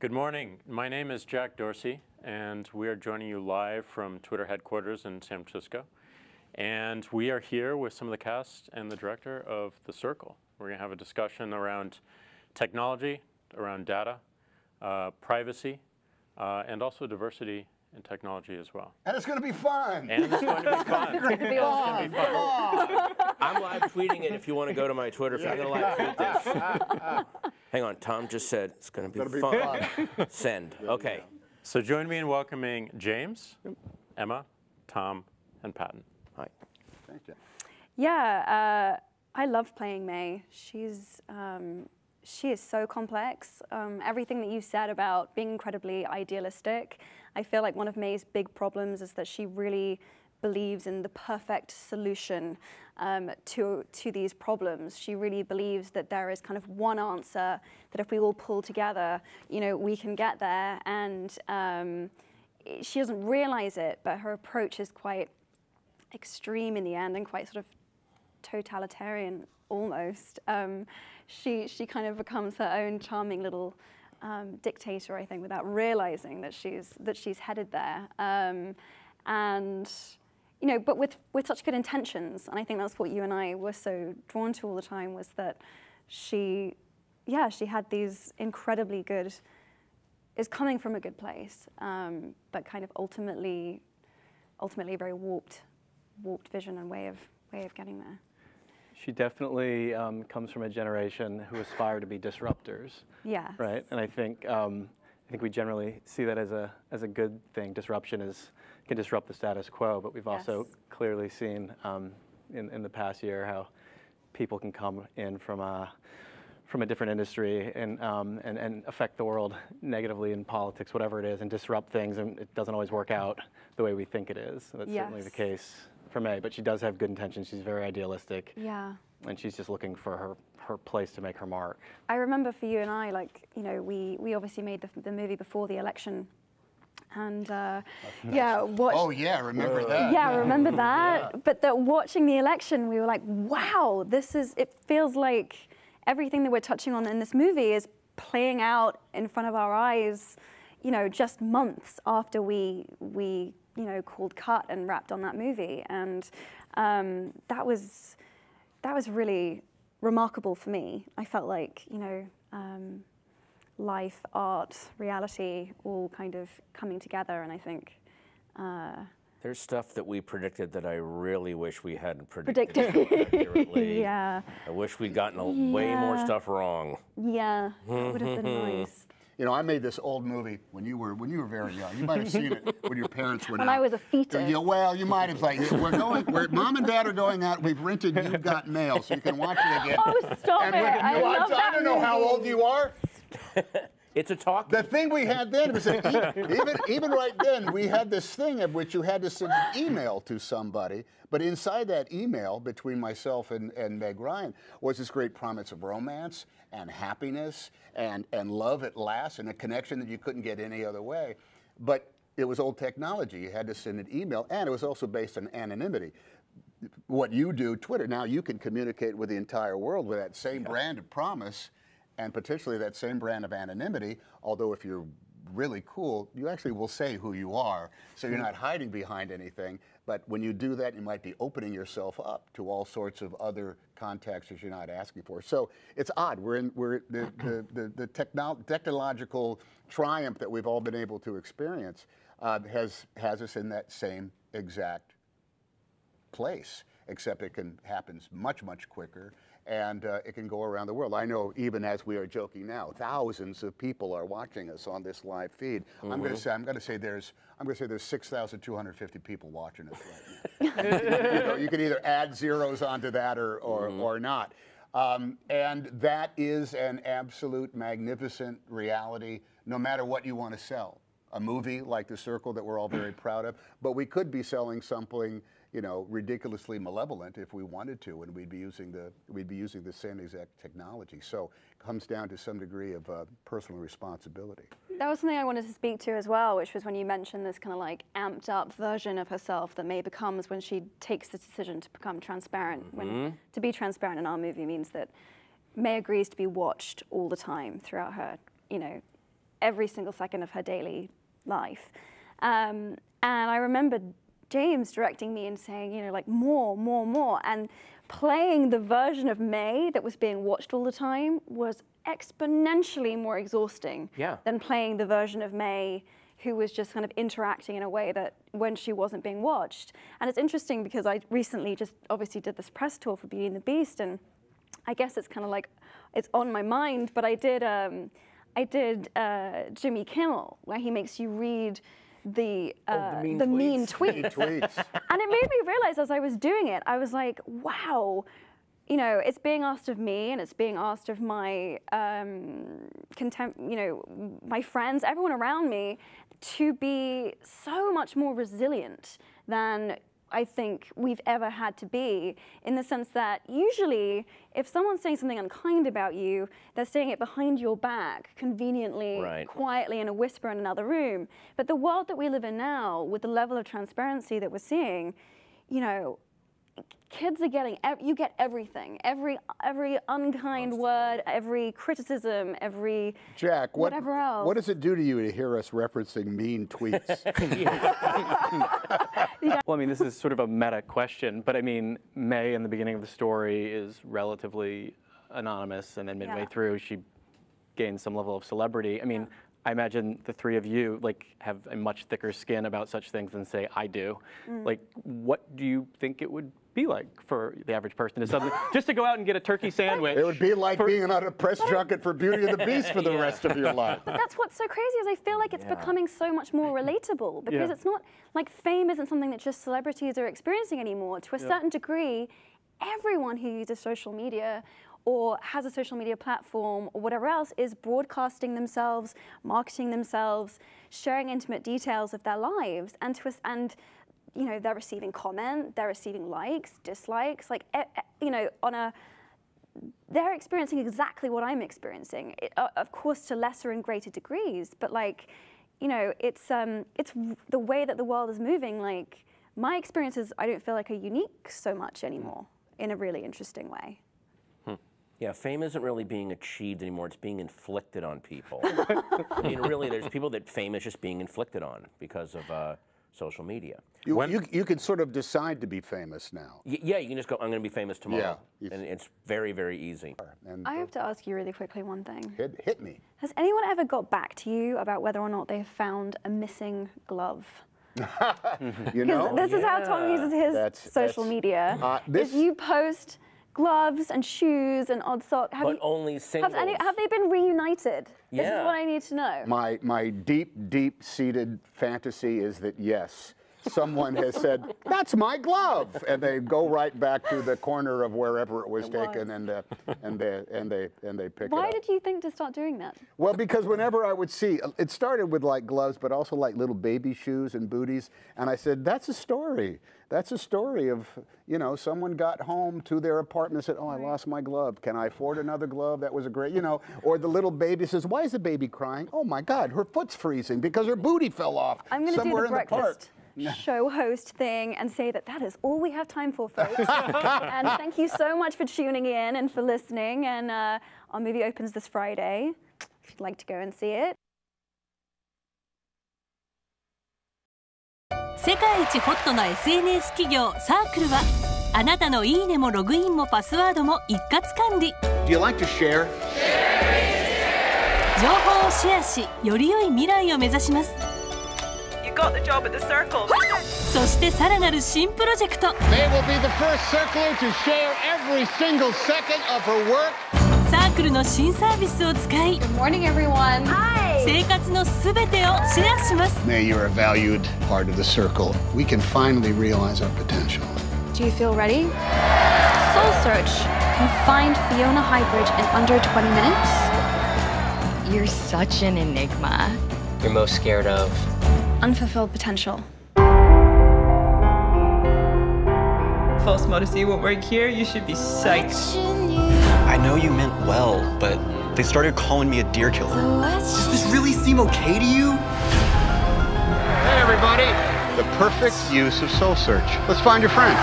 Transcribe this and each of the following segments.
Good morning. My name is Jack Dorsey, and we are joining you live from Twitter headquarters in San Francisco. And we are here with some of the cast and the director of The Circle. We're going to have a discussion around technology, around data, privacy, and also diversity in technology as well. And it's going to be fun. And it's going to be fun. It's going to be fun. I'm live tweeting it if you want to go to my Twitter. If you're going to live tweet this. Hang on, Tom just said it's going to be fun. Send. Okay. So join me in welcoming James, Emma, Tom, and Patton. Hi. Thank you. Yeah, I love playing May. She is so complex. Everything that you said about being incredibly idealistic, I feel like one of May's big problems is that she really believes in the perfect solution to these problems. She really believes that there is kind of one answer, that if we all pull together, you know, we can get there. And she doesn't realize it, but her approach is quite extreme in the end and quite sort of totalitarian almost. She kind of becomes her own charming little dictator, I think, without realizing that she's headed there. And you know, but with such good intentions, and I think that's what you and I were so drawn to all the time, was that she had these incredibly good, is coming from a good place, but kind of ultimately a very warped vision and way of getting there. She definitely comes from a generation who aspire to be disruptors. Yes. Right, and I think we generally see that as a good thing. Disruption can disrupt the status quo, but we've also clearly seen in the past year how people can come in from a different industry and affect the world negatively in politics, whatever it is, and disrupt things, and it doesn't always work out the way we think it is. So that's certainly the case for May, but she does have good intentions. She's very idealistic. Yeah. And she's just looking for her place to make her mark. I remember for you and I, like, you know, we obviously made the movie before the election. And oh yeah, remember that? Yeah, remember that. Yeah. But that watching the election, we were like, wow, it feels like everything that we're touching on in this movie is playing out in front of our eyes, you know, just months after we you know, called cut and wrapped on that movie. And that was really remarkable for me. I felt like, you know, life, art, reality, all kind of coming together, and I think there's stuff that we predicted that I really wish we hadn't predicted accurately. Yeah. I wish we'd gotten way more stuff wrong. Yeah, that would have been nice. You know, I made this old movie when you were very young. You might have seen it when your parents were. When I was a fetus. Well, you might have, like, Mom and Dad are going out. We've rented You've Got Mail, so you can watch it again. Oh, stop it! I don't know how old you are. It's a talk. The thing we had then was that even right then, we had this thing of which you had to send an email to somebody, but inside that email between myself and Meg Ryan was this great promise of romance and happiness and love at last and a connection that you couldn't get any other way. But it was old technology. You had to send an email, and it was also based on anonymity. What you do, Twitter, now you can communicate with the entire world with that same brand of promise and potentially that same brand of anonymity, although if you're really cool, you actually will say who you are, so you're not hiding behind anything. But when you do that, you might be opening yourself up to all sorts of other contexts that you're not asking for. So it's odd. The technological triumph that we've all been able to experience has us in that same exact place, except it happens much, much quicker. And it can go around the world. I know, even as we are joking now, thousands of people are watching us on this live feed. I'm going to say there's 6,250 people watching us right now. You know, you can either add zeros onto that or not. And that is an absolute magnificent reality, no matter what you want to sell. A movie like The Circle that we're all very proud of, but we could be selling something, you know, ridiculously malevolent if we wanted to, and we'd be using the same exact technology. So it comes down to some degree of personal responsibility. That was something I wanted to speak to as well, which was when you mentioned this kind of like amped up version of herself that May becomes when she takes the decision to become transparent. When to be transparent in our movie means that May agrees to be watched all the time throughout her, you know, every single second of her daily life. And I remember James directing me and saying, you know, like more, more, more. And playing the version of May that was being watched all the time was exponentially more exhausting than playing the version of May who was just kind of interacting in a way that when she wasn't being watched. And it's interesting because I recently just obviously did this press tour for Beauty and the Beast, and I guess it's kind of like, it's on my mind, but I did Jimmy Kimmel, where he makes you read the mean tweets. And it made me realize as I was doing it, I was like, wow, you know, it's being asked of me and it's being asked of my my friends, everyone around me, to be so much more resilient than I think we've ever had to be, in the sense that usually if someone's saying something unkind about you, they're saying it behind your back, conveniently, quietly in a whisper in another room. But the world that we live in now, with the level of transparency that we're seeing, you know, kids are getting, you get everything, every unkind word, every criticism, every Jack, whatever else. What does it do to you to hear us referencing mean tweets? Well, I mean, this is sort of a meta question, but I mean, May in the beginning of the story is relatively anonymous, and then midway through she gains some level of celebrity. I mean, I imagine the three of you like have a much thicker skin about such things than say I do. Like, what do you think it would be like for the average person to suddenly just to go out and get a turkey sandwich? It would be like being on a press junket for Beauty and the Beast for the rest of your life. But that's what's so crazy, is I feel like it's becoming so much more relatable, because it's not like fame isn't something that just celebrities are experiencing anymore. To a certain degree, everyone who uses social media or has a social media platform or whatever else is broadcasting themselves, marketing themselves, sharing intimate details of their lives, and you know, they're receiving comment, they're receiving likes, dislikes, like, you know, they're experiencing exactly what I'm experiencing, of course to lesser and greater degrees, but like, you know, it's the way that the world is moving. Like, my experiences, I don't feel like are unique so much anymore, in a really interesting way. Yeah, fame isn't really being achieved anymore, it's being inflicted on people. I mean, really, there's people that fame is just being inflicted on because of social media. You can sort of decide to be famous now. Yeah, you can just go, I'm going to be famous tomorrow. Yeah, and it's very, very easy. And I have to ask you really quickly one thing. Hit me. Has anyone ever got back to you about whether or not they've found a missing glove? You know? This is how Tom uses his social media. If you post gloves and shoes and odd socks. Only singles. Have they been reunited? Yeah. This is what I need to know. My deep-seated fantasy is that yes, someone has said, "That's my glove," and they go right back to the corner of wherever it was taken, and they pick it up. Why did you think to start doing that? Well, because whenever I would see, it started with like gloves, but also like little baby shoes and booties, and I said, "That's a story. That's a story of, you know, someone got home to their apartment and said, oh, I lost my glove. Can I afford another glove? That was a great, you know." Or the little baby says, "Why is the baby crying? Oh my God, her foot's freezing because her booty fell off I'm going to do the in the park." breakfast show host thing and say that is all we have time for, folks. And thank you so much for tuning in and for listening. And our movie opens this Friday, if you'd like to go and see it. 世界一ホットな SNS 企業サークルはあなたのいいねもログインもパスワードも一括管理。 Do you like to share? 情報をシェアし、より良い未来を目指します。 You got the job at the Circle. そしてさらなる新プロジェクト。 They will be the first circler to share every single second of her work. サークルの新サービスを使い、 Good morning, everyone. Hi. 生活のすべてをシェアします。 May you're a valued part of the circle. We can finally realize our potential. Do you feel ready? Soul Search can find Fiona Highbridge in under 20 minutes. You're such an enigma. You're most scared of? Unfulfilled potential. False modesty won't work here. You should be psyched. I know you meant well, but they started calling me a deer killer. Does this really seem okay to you? Hey, everybody. The perfect use of Soul Search. Let's find your friend.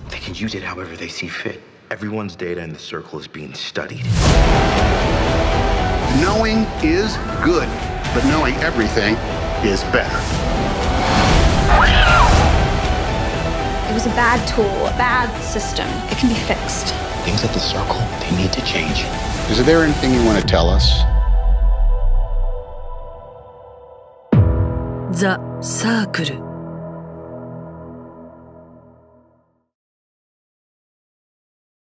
They can use it however they see fit. Everyone's data in the circle is being studied. Knowing is good, but knowing everything is better. It was a bad tool, a bad system. It can be fixed. Things at the Circle, they need to change. Is there anything you want to tell us? The Circle